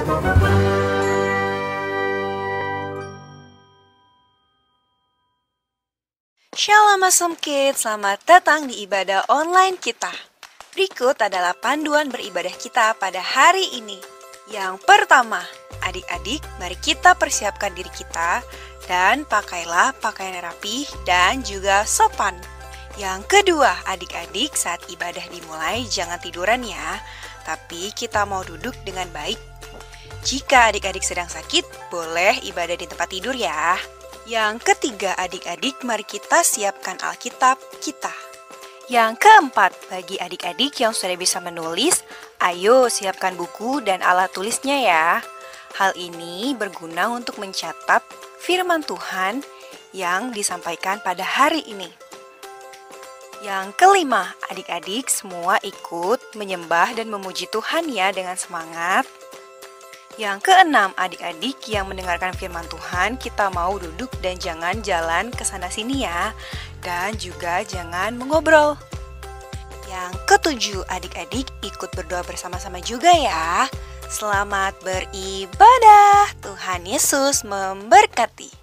Shalom Awesome Kids, selamat datang di ibadah online kita. Berikut adalah panduan beribadah kita pada hari ini. Yang pertama, adik-adik, mari kita persiapkan diri kita dan pakailah pakaian yang rapih dan juga sopan. Yang kedua, adik-adik, saat ibadah dimulai jangan tiduran ya, tapi kita mau duduk dengan baik. Jika adik-adik sedang sakit, boleh ibadah di tempat tidur ya. Yang ketiga, adik-adik, mari kita siapkan Alkitab kita. Yang keempat, bagi adik-adik yang sudah bisa menulis, ayo siapkan buku dan alat tulisnya ya. Hal ini berguna untuk mencatat firman Tuhan yang disampaikan pada hari ini. Yang kelima, adik-adik semua ikut menyembah dan memuji Tuhan ya dengan semangat. Yang keenam, adik-adik yang mendengarkan firman Tuhan, kita mau duduk dan jangan jalan ke sana sini ya. Dan juga jangan mengobrol. Yang ketujuh, adik-adik ikut berdoa bersama-sama juga ya. Selamat beribadah. Tuhan Yesus memberkati.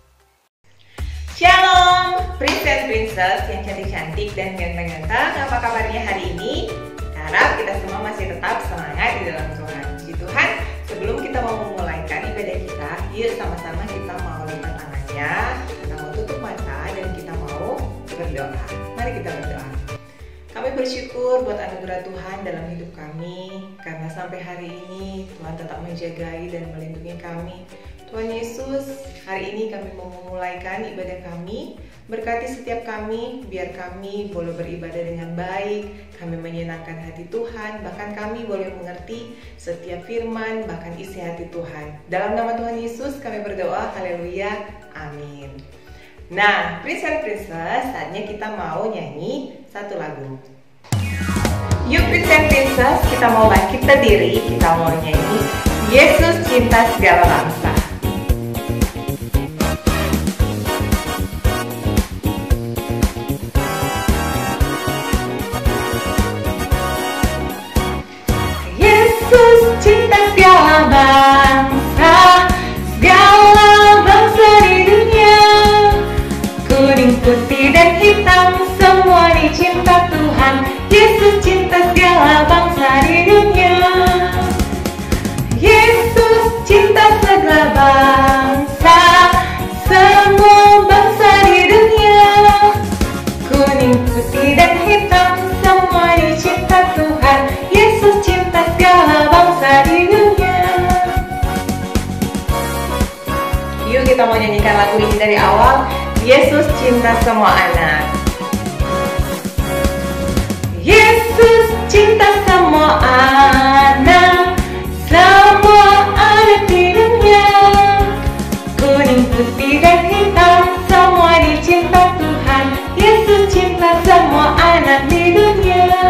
Shalom, Prince and Princess yang cantik-cantik dan ganteng-ganteng. Apa kabarnya hari ini? Harap kita semua masih tetap semangat di dalam Tuhan. Puji Tuhan. Sebelum kita mau memulaikan ibadah kita, yuk sama-sama kita mau lipat tangannya, kita mau tutup mata dan kita mau berdoa. Mari kita berdoa. Kami bersyukur buat anugerah Tuhan dalam hidup kami, karena sampai hari ini Tuhan tetap menjagai dan melindungi kami. Tuhan Yesus, hari ini kami mau memulaikan ibadah kami. Berkati setiap kami, biar kami boleh beribadah dengan baik, kami menyenangkan hati Tuhan, bahkan kami boleh mengerti setiap firman, bahkan isi hati Tuhan. Dalam nama Tuhan Yesus kami berdoa, haleluya, amin. Nah, Prince and Princess, saatnya kita mau nyanyi satu lagu. Yuk Prince and Princess, kita mau bangkit berdiri, kita mau nyanyi Yesus Cinta Segala Bangsa. Cinta segala bangsa, segala bangsa di dunia. Kuning, putih, dan hitam, semua dicinta Tuhan. Yesus cinta segala bangsa di dunia. Yesus cinta segala bangsa, semua bangsa di dunia. Kuning, putih, dan hitam, semua dicinta Tuhan. Yesus cinta segala bangsa di dunia. Yuk kita mau nyanyikan lagu ini dari awal. Yesus cinta semua anak. Yesus cinta semua anak, semua anak di dunia. Kuning, putih, dan hitam, semua dicinta Tuhan. Yesus cinta semua anak di dunia.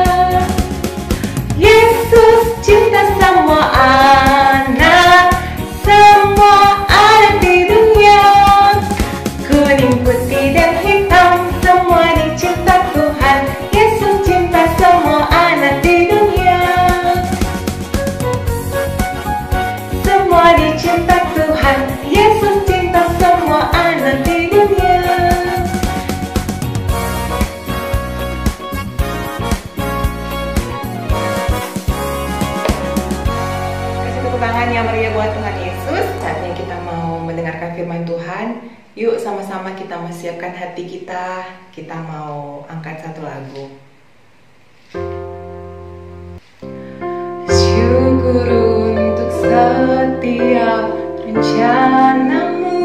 Yesus cinta semua anak, semua anak di dunia. Kuning, putih, dan hitam, semua dicinta Tuhan. Yesus cinta semua anak di dunia. Semua dicinta Tuhan. Yesus cinta semua anak di dunia. Tangan yang meriah buat Tuhan Yesus. Saatnya kita mau mendengarkan firman Tuhan. Yuk sama-sama kita siapkan hati kita. Kita mau angkat satu lagu. Syukur untuk setiap rencanamu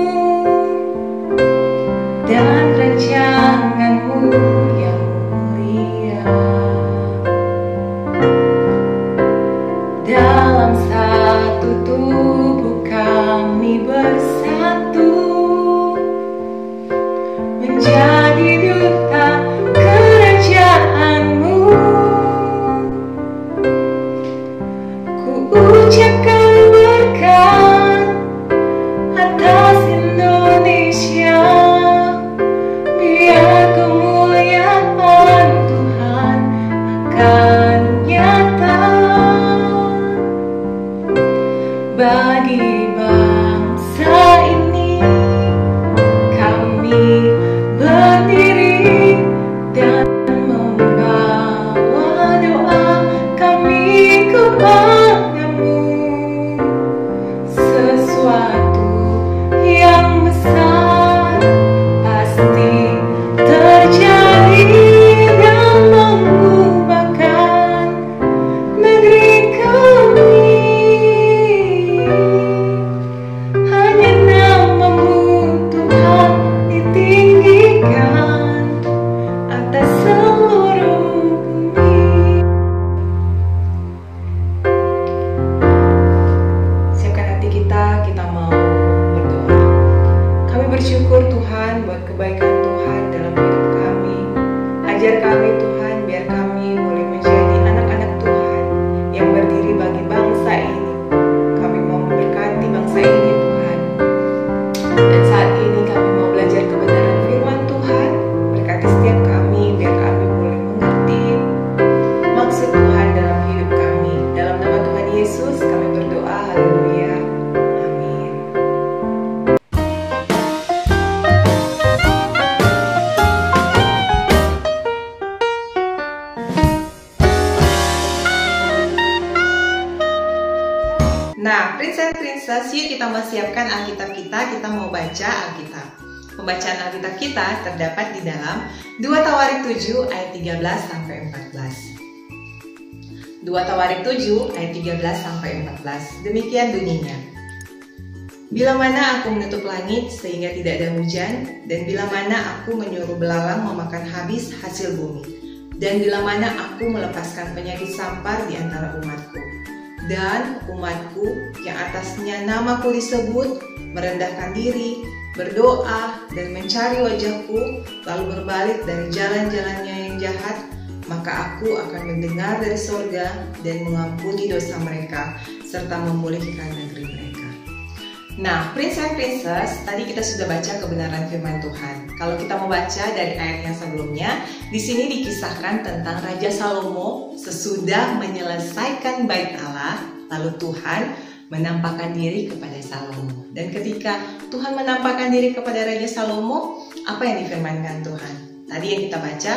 dan rancanganmu yang mulia. Dalam satu tubuh kami bersatu, menjadi duta kerajaanmu. Ku ucapkan berkat atas Indonesia, biar kemuliaan Tuhan akan nyata. Nah, Princess, yuk kita mempersiapkan Alkitab kita mau baca Alkitab. Pembacaan Alkitab kita terdapat di dalam 2 Tawarik 7 ayat 13 sampai 14. 2 Tawarik 7 ayat 13 sampai 14. Demikian bunyinya. Bila mana aku menutup langit sehingga tidak ada hujan, dan bila mana aku menyuruh belalang memakan habis hasil bumi, dan bila mana aku melepaskan penyakit sampar di antara umatku, dan umatku yang atasnya namaku disebut merendahkan diri, berdoa, dan mencari wajahku, lalu berbalik dari jalan-jalannya yang jahat, maka aku akan mendengar dari sorga dan mengampuni dosa mereka, serta memulihkan negeri mereka. Nah, Princess, tadi kita sudah baca kebenaran firman Tuhan. Kalau kita mau baca dari ayat yang sebelumnya, di sini dikisahkan tentang Raja Salomo sesudah menyelesaikan bait Allah, lalu Tuhan menampakkan diri kepada Salomo. Dan ketika Tuhan menampakkan diri kepada Raja Salomo, apa yang difirmankan Tuhan? Tadi yang kita baca,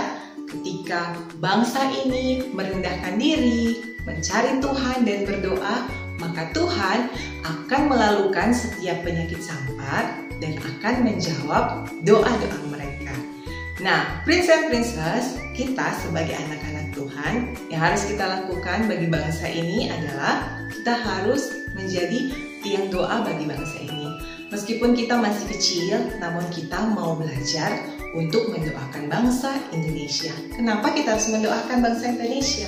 ketika bangsa ini merendahkan diri, mencari Tuhan dan berdoa, maka Tuhan akan melalukan setiap penyakit sampar dan akan menjawab doa-doa mereka. Nah, Princess, kita sebagai anak-anak Tuhan yang harus kita lakukan bagi bangsa ini adalah kita harus menjadi tiang doa bagi bangsa ini. Meskipun kita masih kecil, namun kita mau belajar untuk mendoakan bangsa Indonesia. Kenapa kita harus mendoakan bangsa Indonesia?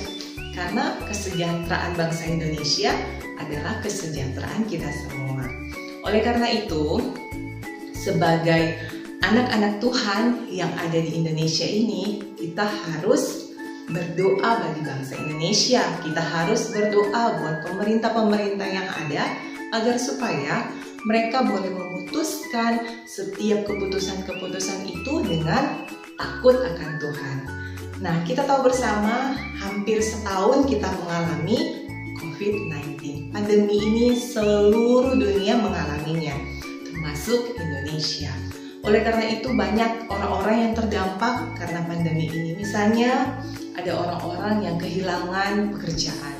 Karena kesejahteraan bangsa Indonesia adalah kesejahteraan kita semua. Oleh karena itu, sebagai anak-anak Tuhan yang ada di Indonesia ini, kita harus berdoa bagi bangsa Indonesia. Kita harus berdoa buat pemerintah-pemerintah yang ada agar supaya mereka boleh memutuskan setiap keputusan-keputusan itu dengan takut akan Tuhan. Nah, kita tahu bersama hampir setahun kita mengalami COVID-19. Pandemi ini seluruh dunia mengalaminya, termasuk Indonesia. Oleh karena itu banyak orang-orang yang terdampak karena pandemi ini. Misalnya ada orang-orang yang kehilangan pekerjaan.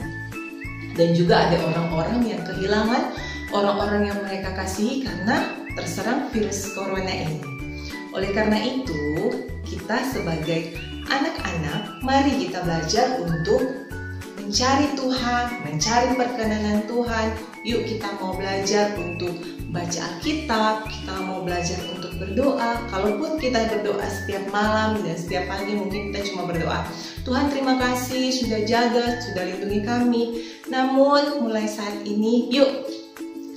Dan juga ada orang-orang yang kehilangan orang-orang yang mereka kasihi karena terserang virus corona ini. Oleh karena itu, kita sebagai anak-anak, mari kita belajar untuk mencari Tuhan, mencari perkenanan Tuhan. Yuk kita mau belajar untuk baca Alkitab, kita mau belajar untuk berdoa. Kalaupun kita berdoa setiap malam dan setiap pagi, mungkin kita cuma berdoa, Tuhan terima kasih sudah jaga, sudah lindungi kami. Namun mulai saat ini, yuk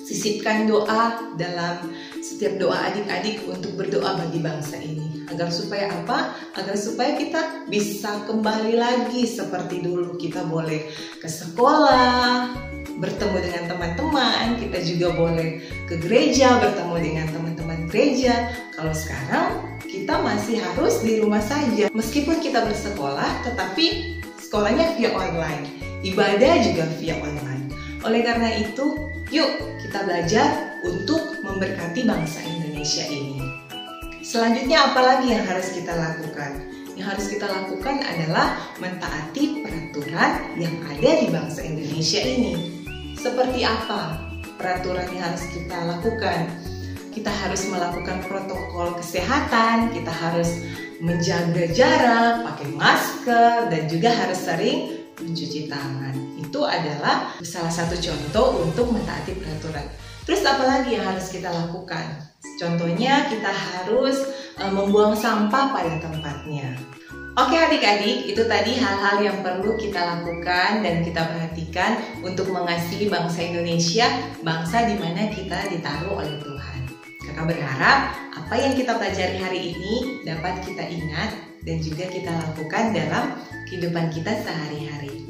sisipkan doa dalam setiap doa adik-adik untuk berdoa bagi bangsa ini. Agar supaya apa? Agar supaya kita bisa kembali lagi seperti dulu. Kita boleh ke sekolah, bertemu dengan teman-teman. Kita juga boleh ke gereja, bertemu dengan teman-teman gereja. Kalau sekarang kita masih harus di rumah saja. Meskipun kita bersekolah, tetapi sekolahnya via online. Ibadah juga via online. Oleh karena itu, yuk kita belajar untuk memberkati bangsa Indonesia ini. Selanjutnya apa lagi yang harus kita lakukan? Yang harus kita lakukan adalah mentaati peraturan yang ada di bangsa Indonesia ini. Seperti apa peraturan yang harus kita lakukan? Kita harus melakukan protokol kesehatan, kita harus menjaga jarak, pakai masker, dan juga harus sering mencuci tangan. Itu adalah salah satu contoh untuk mentaati peraturan. Terus apa lagi yang harus kita lakukan? Contohnya kita harus membuang sampah pada tempatnya. Oke adik-adik, itu tadi hal-hal yang perlu kita lakukan dan kita perhatikan untuk mengasihi bangsa Indonesia, bangsa di mana kita ditaruh oleh Tuhan. Kakak berharap apa yang kita pelajari hari ini dapat kita ingat dan juga kita lakukan dalam kehidupan kita sehari-hari.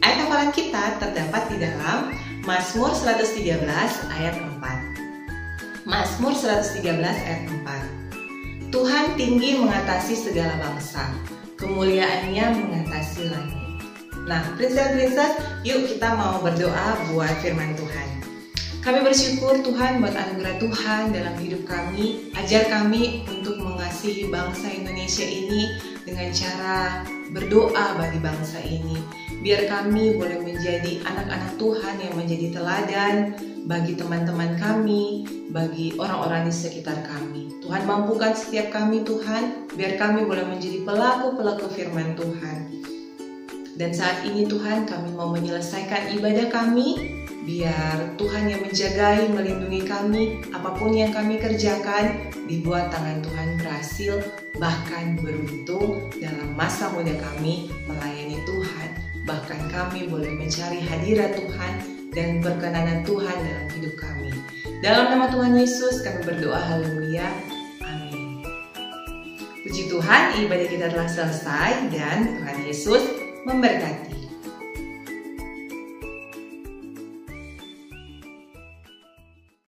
Ayat hafalan kita terdapat di dalam Mazmur 113 ayat 4. Mazmur 113 ayat 4. Tuhan tinggi mengatasi segala bangsa, kemuliaannya mengatasi langit. Nah, princess, yuk kita mau berdoa buat firman Tuhan. Kami bersyukur Tuhan buat anugerah Tuhan dalam hidup kami. Ajar kami untuk mengasihi bangsa Indonesia ini dengan cara berdoa bagi bangsa ini. Biar kami boleh menjadi anak-anak Tuhan yang menjadi teladan bagi teman-teman kami, bagi orang-orang di sekitar kami. Tuhan mampukan setiap kami Tuhan, biar kami boleh menjadi pelaku-pelaku firman Tuhan. Dan saat ini Tuhan, kami mau menyelesaikan ibadah kami, biar Tuhan yang menjagai, melindungi kami, apapun yang kami kerjakan, dibuat tangan Tuhan berhasil, bahkan beruntung dalam masa muda kami melayani Tuhan. Bahkan kami boleh mencari hadirat Tuhan dan perkenanan Tuhan dalam hidup kami. Dalam nama Tuhan Yesus kami berdoa, haleluya, amin. Puji Tuhan, ibadah kita telah selesai dan Tuhan Yesus memberkati.